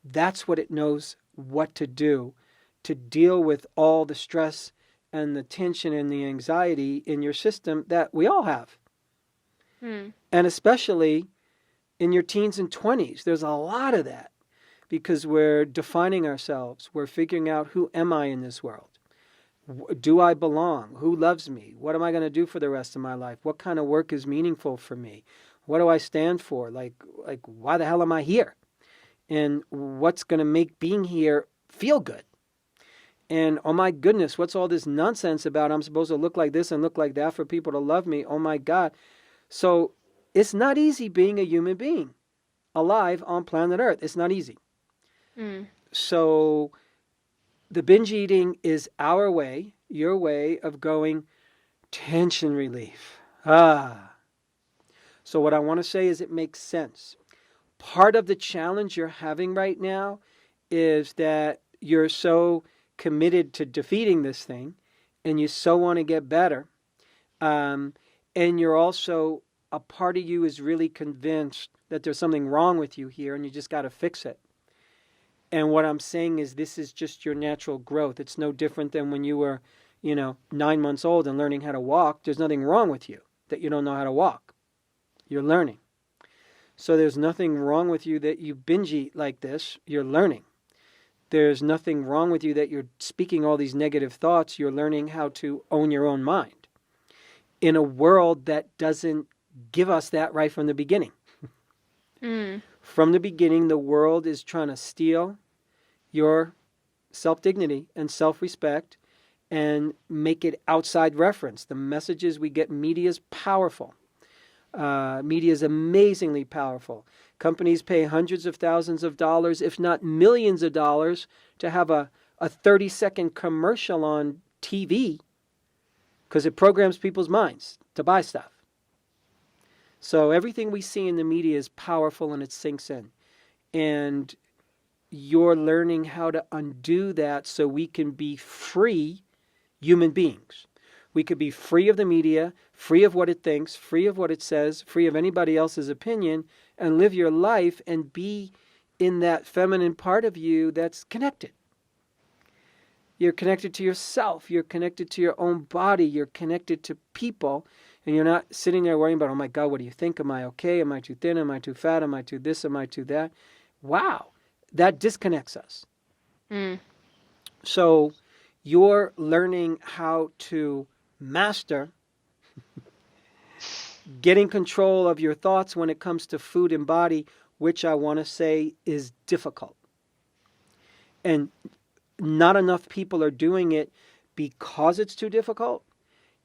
that's what it knows what to do to deal with all the stress and the tension and the anxiety in your system that we all have. And especially in your teens and 20s, there's a lot of that because we're defining ourselves. We're figuring out, who am I in this world? Do I belong? Who loves me? What am I going to do for the rest of my life? What kind of work is meaningful for me? What do I stand for? Like why the hell am I here? And what's going to make being here feel good? And oh my goodness, what's all this nonsense about I'm supposed to look like this and look like that for people to love me? Oh my God. So it's not easy being a human being alive on planet Earth. It's not easy. So the binge eating is our way, your way of going tension relief. So what I want to say is it makes sense. Part of the challenge you're having right now is that you're so committed to defeating this thing, and you so want to get better, and you're also, a part of you is really convinced that there's something wrong with you here and you just got to fix it. And what I'm saying is, this is just your natural growth. It's no different than when you were, 9 months old and learning how to walk. There's nothing wrong with you that you don't know how to walk. You're learning. So there's nothing wrong with you that you binge eat like this. You're learning. There's nothing wrong with you that you're speaking all these negative thoughts. You're learning how to own your own mind in a world that doesn't give us that right from the beginning. From the beginning, the world is trying to steal your self-dignity and self-respect and make it outside reference. The messages we get, media is powerful. Media is amazingly powerful. Companies pay hundreds of thousands of dollars, if not millions of dollars, to have a 30-second commercial on TV because it programs people's minds to buy stuff. So everything we see in the media is powerful and it sinks in. And you're learning how to undo that so we can be free human beings. We could be free of the media, free of what it thinks, free of what it says, free of anybody else's opinion, and live your life and be in that feminine part of you that's connected. You're connected to yourself. You're connected to your own body. You're connected to people. And you're not sitting there worrying about, oh my God, what do you think? Am I okay? Am I too thin? Am I too fat? Am I too this? Am I too that? Wow. That disconnects us. So you're learning how to master getting control of your thoughts when it comes to food and body, which I want to say is difficult. And not enough people are doing it because it's too difficult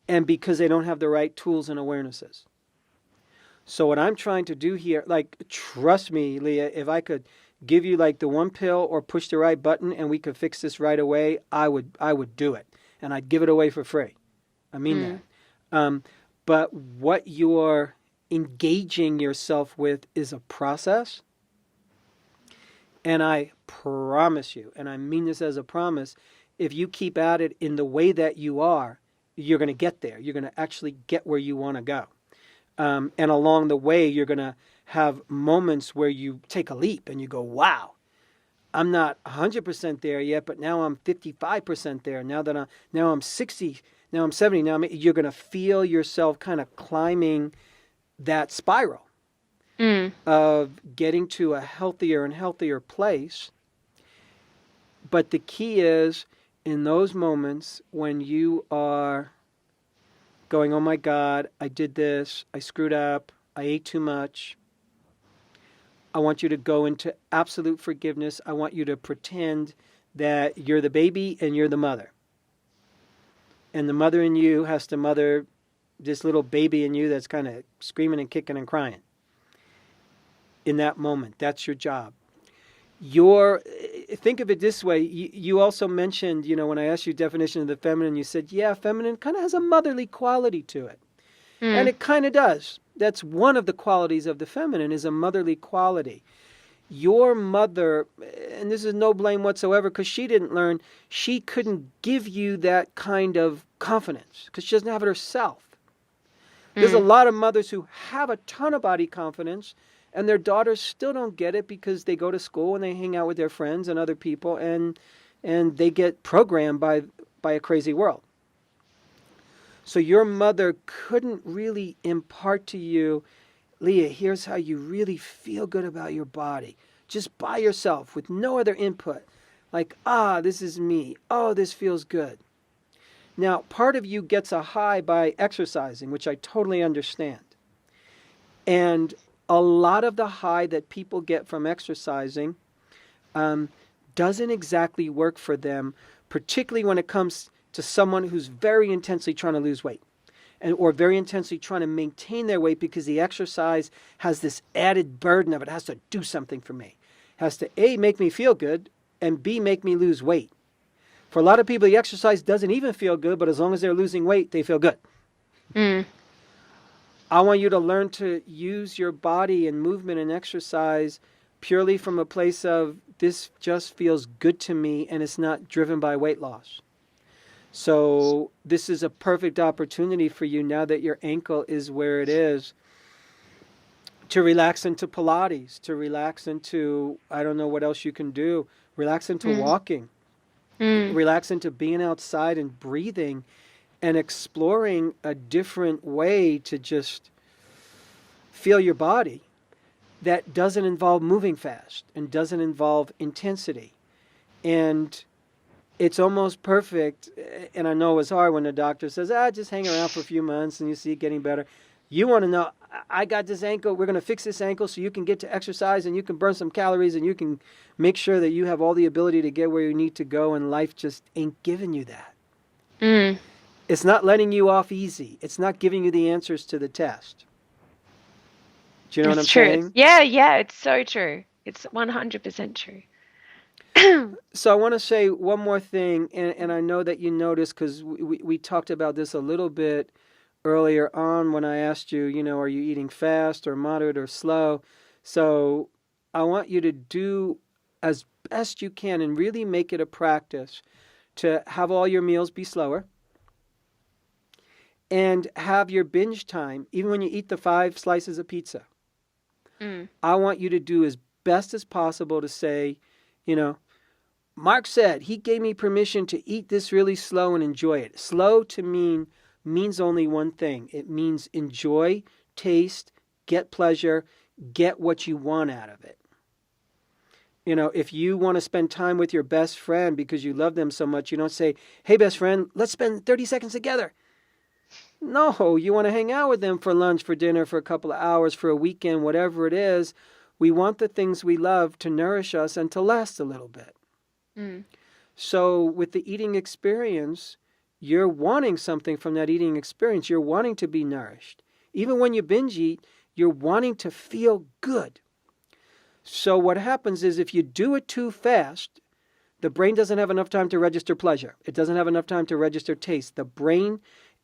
and because they don't have the right tools and awarenesses. So what I'm trying to do here, trust me, Leah, if I could give you the one pill or push the right button and we could fix this right away, I would do it. And I'd give it away for free. I mean that. But what you're engaging yourself with is a process. And I promise you, and I mean this as a promise, if you keep at it in the way that you are, you're going to get there. You're going to actually get where you want to go. And along the way, you're going to have moments where you take a leap and you go, wow, I'm not 100% there yet, but now I'm 55% there. Now I'm 60, now I'm 70. You're going to feel yourself kind of climbing that spiral of getting to a healthier and healthier place. But the key is, in those moments when you are going, oh my God, I did this, I screwed up, I ate too much, I want you to go into absolute forgiveness. I want you to pretend that you're the baby and you're the mother. And the mother in you has to mother this little baby in you that's kind of screaming and kicking and crying. In that moment, that's your job. Think of it this way. You also mentioned, when I asked you definition of the feminine, you said, yeah, feminine kind of has a motherly quality to it. And it kind of does. That's one of the qualities of the feminine, is a motherly quality. Your mother, and this is no blame whatsoever because she didn't learn, she couldn't give you that kind of confidence because she doesn't have it herself. There's a lot of mothers who have a ton of body confidence and their daughters still don't get it because they go to school and they hang out with their friends and other people and they get programmed by a crazy world. So your mother couldn't really impart to you, Leah, here's how you really feel good about your body. Just by yourself with no other input. This is me. Oh, this feels good. Now, part of you gets a high by exercising, which I totally understand. And a lot of the high that people get from exercising doesn't exactly work for them, particularly when it comes to someone who's very intensely trying to lose weight or very intensely trying to maintain their weight because the exercise has this added burden of it has to do something for me. It has to A, make me feel good, and B, make me lose weight. For a lot of people, the exercise doesn't even feel good, but as long as they're losing weight, they feel good. I want you to learn to use your body and movement and exercise purely from a place of this just feels good to me and it's not driven by weight loss. So this is a perfect opportunity for you now that your ankle is where it is to relax into Pilates, to relax into, I don't know what else you can do, relax into walking, relax into being outside and breathing and exploring a different way to just feel your body that doesn't involve moving fast and doesn't involve intensity. And it's almost perfect. And I know it's hard when the doctor says, just hang around for a few months and you see it getting better. You want to know, I got this ankle. We're going to fix this ankle so you can get to exercise and you can burn some calories and you can make sure that you have all the ability to get where you need to go. And life just ain't giving you that. It's not letting you off easy. It's not giving you the answers to the test. Do you know what I'm saying? Yeah, it's so true. It's 100% true. So I want to say one more thing, and I know that you noticed because we talked about this a little bit earlier on when I asked you, are you eating fast or moderate or slow? So I want you to do as best you can and really make it a practice to have all your meals be slower and have your binge time, even when you eat the 5 slices of pizza. I want you to do as best as possible to say, Mark said he gave me permission to eat this really slow and enjoy it. Slow to means only one thing. It means enjoy, taste, get pleasure, get what you want out of it. If you want to spend time with your best friend because you love them so much, you don't say, hey, best friend, let's spend 30 seconds together. No, you want to hang out with them for lunch, for dinner, for a couple of hours, for a weekend, whatever it is. We want the things we love to nourish us and to last a little bit. So with the eating experience, you're wanting something from that eating experience. You're wanting to be nourished. Even when you binge eat, you're wanting to feel good. So what happens is if you do it too fast, the brain doesn't have enough time to register pleasure. It doesn't have enough time to register taste. The brain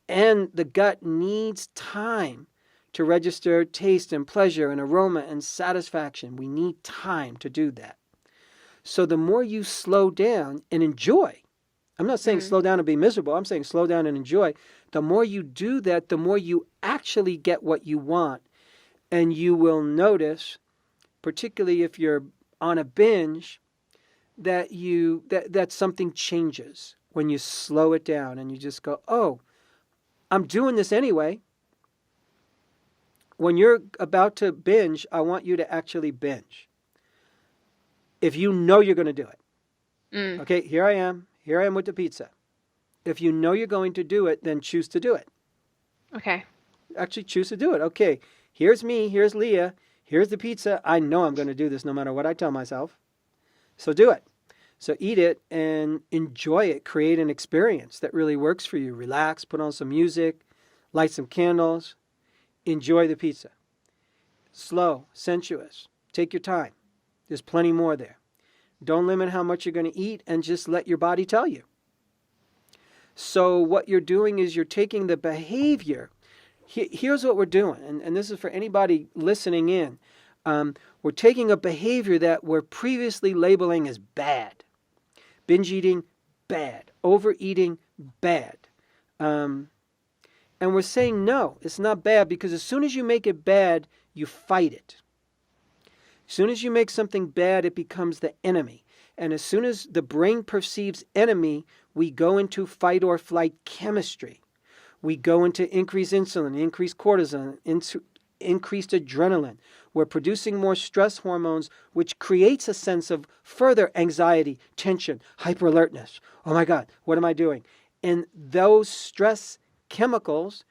and the gut needs time to register taste and pleasure and aroma and satisfaction. We need time to do that. So the more you slow down and enjoy, I'm not saying slow down and be miserable. I'm saying slow down and enjoy. The more you do that, the more you actually get what you want. And you will notice, particularly if you're on a binge, that that something changes when you slow it down and you just go, oh, I'm doing this anyway. When you're about to binge, I want you to actually binge. If you know you're going to do it. Okay, here I am with the pizza. If you know you're going to do it, then choose to do it. Okay. Actually choose to do it. Okay, here's me, here's Leah, here's the pizza. I know I'm going to do this no matter what I tell myself. So do it. So eat it and enjoy it. Create an experience that really works for you. Relax, put on some music, light some candles, enjoy the pizza. Slow, sensuous. Take your time. There's plenty more there. Don't limit how much you're going to eat and just let your body tell you. So what you're doing is you're taking the behavior. Here's what we're doing, and this is for anybody listening in. We're taking a behavior that we're previously labeling as bad. Binge eating, bad. Overeating, bad. And we're saying, no, it's not bad, because as soon as you make it bad, you fight it. As soon as you make something bad, it becomes the enemy. And as soon as the brain perceives enemy, we go into fight or flight chemistry. We go into increased insulin, increased cortisol, increased adrenaline. We're producing more stress hormones, which creates a sense of further anxiety, tension, hyperalertness. Oh my God, what am I doing? And those stress chemicals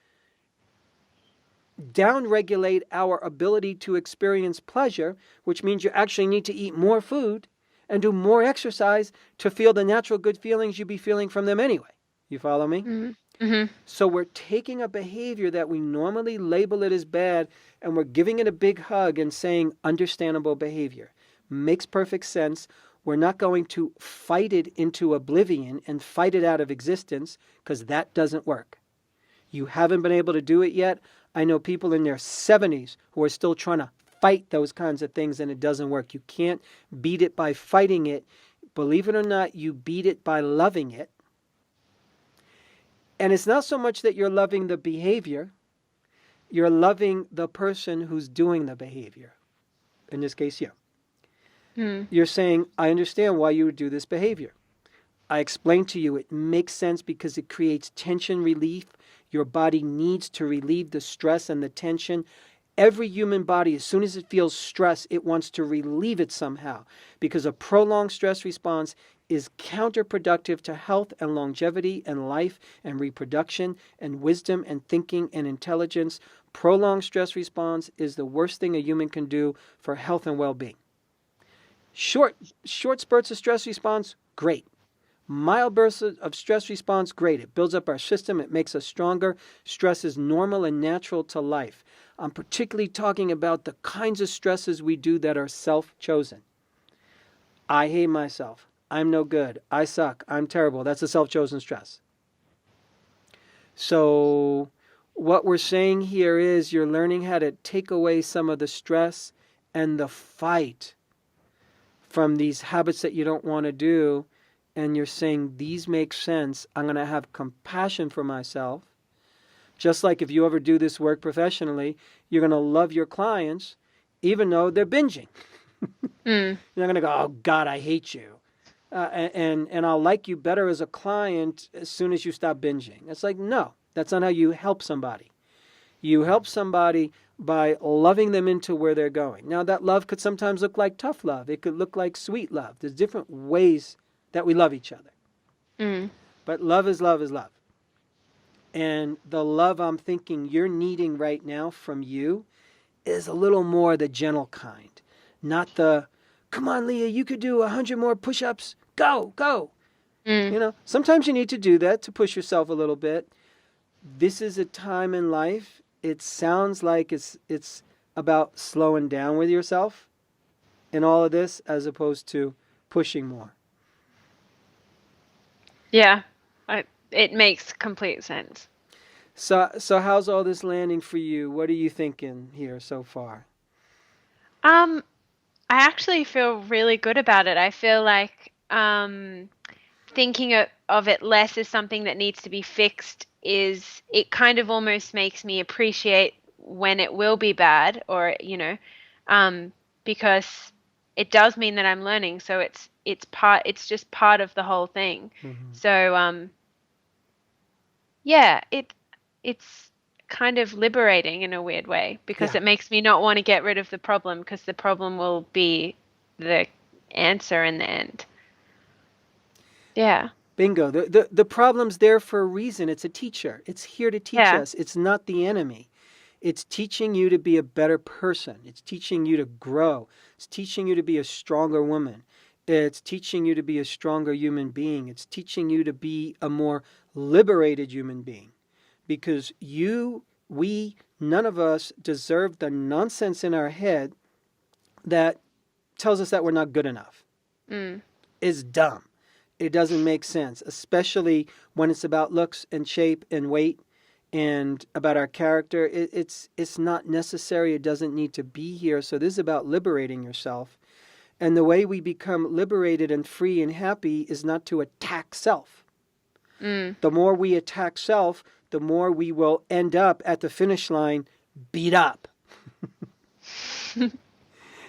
downregulate our ability to experience pleasure, which means you actually need to eat more food and do more exercise to feel the natural good feelings you'd be feeling from them anyway. You follow me? Mm-hmm. So we're taking a behavior that we normally label it as bad, and we're giving it a big hug and saying understandable behavior. Makes perfect sense. We're not going to fight it into oblivion and fight it out of existence, because that doesn't work. You haven't been able to do it yet. I know people in their 70s who are still trying to fight those kinds of things and it doesn't work. You can't beat it by fighting it. Believe it or not, you beat it by loving it. And it's not so much that you're loving the behavior, you're loving the person who's doing the behavior. In this case, you. You're saying, I understand why you would do this behavior. I explained to you it makes sense because it creates tension relief. Your body needs to relieve the stress and the tension. Every human body, as soon as it feels stress, it wants to relieve it somehow, because a prolonged stress response is counterproductive to health and longevity and life and reproduction and wisdom and thinking and intelligence. Prolonged stress response is the worst thing a human can do for health and well-being. Short spurts of stress response, great. Mild bursts of stress response, great. It builds up our system. It makes us stronger. Stress is normal and natural to life. I'm particularly talking about the kinds of stresses we do that are self-chosen. I hate myself. I'm no good. I suck. I'm terrible. That's a self-chosen stress. So what we're saying here is you're learning how to take away some of the stress and the fight from these habits that you don't want to do. And you're saying, these make sense. I'm going to have compassion for myself. Just like if you ever do this work professionally, you're going to love your clients, even though they're binging. You're not going to go, oh, God, I hate you. And I'll like you better as a client as soon as you stop binging. It's like, no, that's not how you help somebody. You help somebody by loving them into where they're going. Now, that love could sometimes look like tough love. It could look like sweet love. There's different ways that we love each other. But love is love is love. And the love I'm thinking you're needing right now from you is a little more the gentle kind. Not the, come on, Leah, you could do 100 more push-ups. Go, go. You know, sometimes you need to do that to push yourself a little bit. This is a time in life, it sounds like it's about slowing down with yourself in all of this as opposed to pushing more. Yeah, it makes complete sense. So how's all this landing for you? What are you thinking here so far? I actually feel really good about it. I feel like thinking of it less as something that needs to be fixed it kind of almost makes me appreciate when it will be bad, or because it does mean that I'm learning. So it's just part of the whole thing. So yeah, it's kind of liberating in a weird way, because it makes me not want to get rid of the problem, because the problem will be the answer in the end. Yeah. Bingo. The problem's there for a reason. It's a teacher. It's here to teach us. It's not the enemy. It's teaching you to be a better person. It's teaching you to grow. It's teaching you to be a stronger woman. It's teaching you to be a stronger human being. It's teaching you to be a more liberated human being. Because none of us deserve the nonsense in our head that tells us that we're not good enough. It's dumb. It doesn't make sense, especially when it's about looks and shape and weight and about our character. It's not necessary. It doesn't need to be here. So this is about liberating yourself. And the way we become liberated and free and happy is not to attack self. The more we attack self, the more we will end up at the finish line beat up.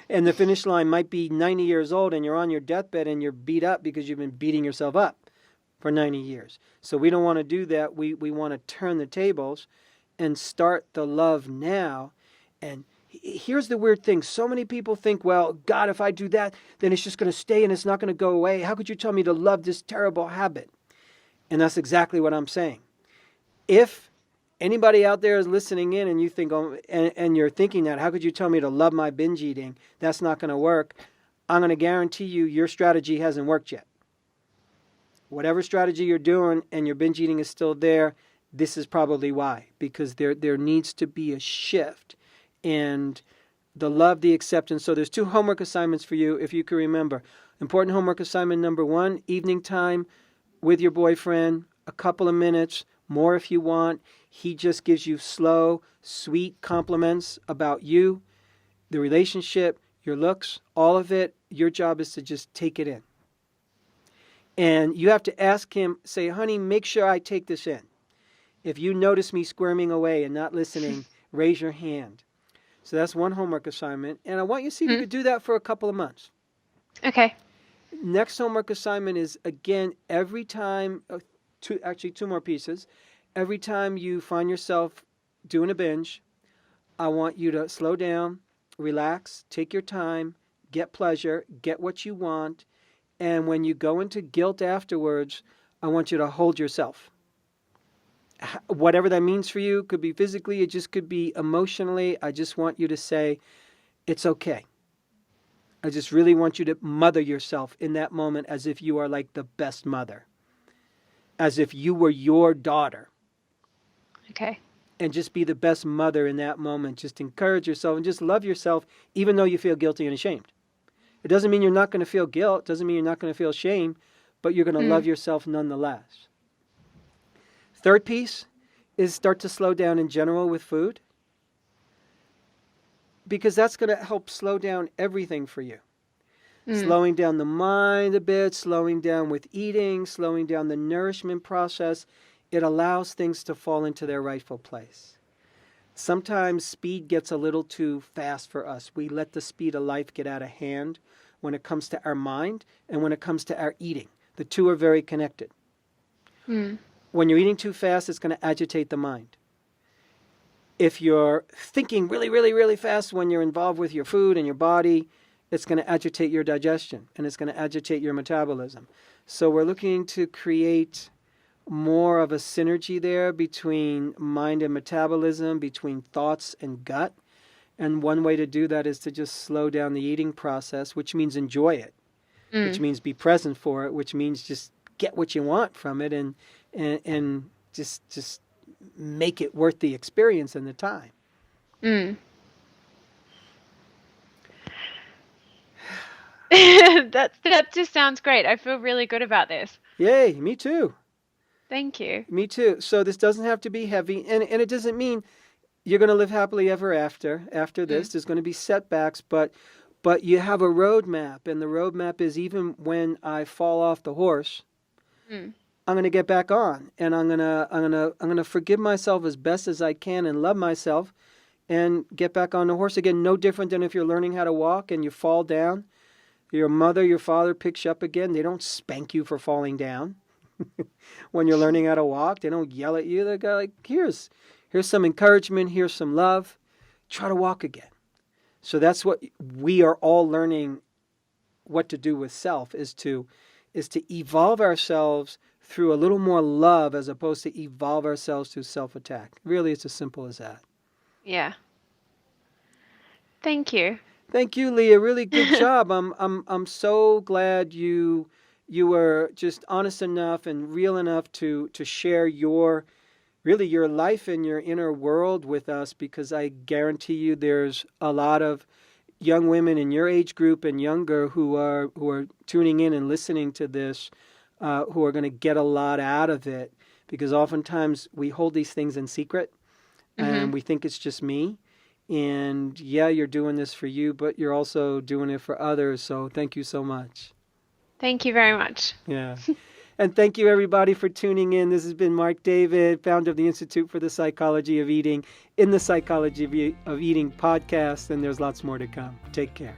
And the finish line might be 90 years old and you're on your deathbed and you're beat up because you've been beating yourself up for 90 years. So we don't want to do that. We want to turn the tables and start the love now. And here's the weird thing. So many people think, well, God, if I do that, then it's just going to stay and it's not going to go away. How could you tell me to love this terrible habit? And that's exactly what I'm saying. If anybody out there is listening in and you think, and you're thinking that, how could you tell me to love my binge eating? That's not going to work. I'm going to guarantee you your strategy hasn't worked yet. Whatever strategy you're doing and your binge eating is still there, this is probably why. Because there needs to be a shift and the love, the acceptance. So there's 2 homework assignments for you, if you can remember. Important homework assignment number 1, evening time with your boyfriend, a couple of minutes, more if you want. He just gives you slow, sweet compliments about you. the relationship, your looks, all of it, your job is to just take it in. And you have to ask him, say, honey, make sure I take this in. If you notice me squirming away and not listening, raise your hand. So that's one homework assignment. And I want you to see if you could do that for a couple of months. Okay. Next homework assignment is, again, every time, two more pieces. Every time you find yourself doing a binge, I want you to slow down, relax, take your time, get pleasure, get what you want. And when you go into guilt afterwards, I want you to hold yourself. Whatever that means for you, could be physically, it just could be emotionally. I just want you to say, it's okay. I just really want you to mother yourself in that moment as if you are like the best mother. As if you were your daughter. Okay. And just be the best mother in that moment. Just encourage yourself and just love yourself even though you feel guilty and ashamed. It doesn't mean you're not going to feel guilt. It doesn't mean you're not going to feel shame. But you're going to love yourself nonetheless. Third piece is start to slow down in general with food. Because that's going to help slow down everything for you. Slowing down the mind a bit, slowing down with eating, slowing down the nourishment process. It allows things to fall into their rightful place. Sometimes speed gets a little too fast for us. We let the speed of life get out of hand when it comes to our mind and when it comes to our eating. The two are very connected. When you're eating too fast, it's going to agitate the mind. If you're thinking really, really, really fast when you're involved with your food and your body, it's going to agitate your digestion and it's going to agitate your metabolism. So we're looking to create more of a synergy there between mind and metabolism, between thoughts and gut. And one way to do that is to just slow down the eating process, which means enjoy it, which means be present for it, which means just get what you want from it and just make it worth the experience and the time. That just sounds great. I feel really good about this. Yay, me too. Thank you. Me too. So this doesn't have to be heavy, and it doesn't mean you're going to live happily ever after this. There's going to be setbacks, but you have a roadmap, and the roadmap is even when I fall off the horse, I'm going to get back on, and I'm going to forgive myself as best as I can and love myself and get back on the horse again. No different than if you're learning how to walk and you fall down. Your mother, your father picks you up again. They don't spank you for falling down. When you're learning how to walk, they don't yell at you. They go like, here's some encouragement, here's some love. Try to walk again. So that's what we are all learning what to do with self, is to evolve ourselves through a little more love as opposed to evolve ourselves through self-attack. Really, it's as simple as that. Yeah. Thank you. Thank you, Leah. Really good job. I'm so glad you were just honest enough and real enough to share your life and your inner world with us, because I guarantee you there's a lot of young women in your age group and younger who are tuning in and listening to this, who are going to get a lot out of it, because oftentimes we hold these things in secret and we think it's just me. And yeah, you're doing this for you, but you're also doing it for others. So thank you so much. Thank you very much. Yeah. And thank you, everybody, for tuning in. This has been Marc David, founder of the Institute for the Psychology of Eating, in the Psychology of Eating podcast, and there's lots more to come. Take care.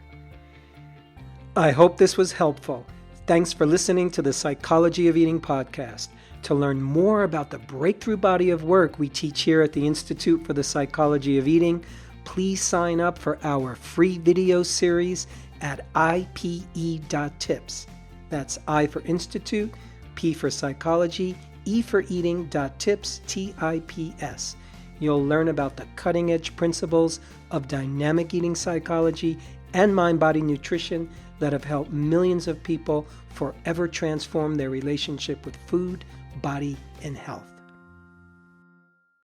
I hope this was helpful. Thanks for listening to the Psychology of Eating podcast. To learn more about the breakthrough body of work we teach here at the Institute for the Psychology of Eating, please sign up for our free video series at ipe.tips. That's I for Institute, P for Psychology, E for Eating.tips, TIPS. You'll learn about the cutting-edge principles of dynamic eating psychology and mind-body nutrition that have helped millions of people forever transform their relationship with food, body, and health.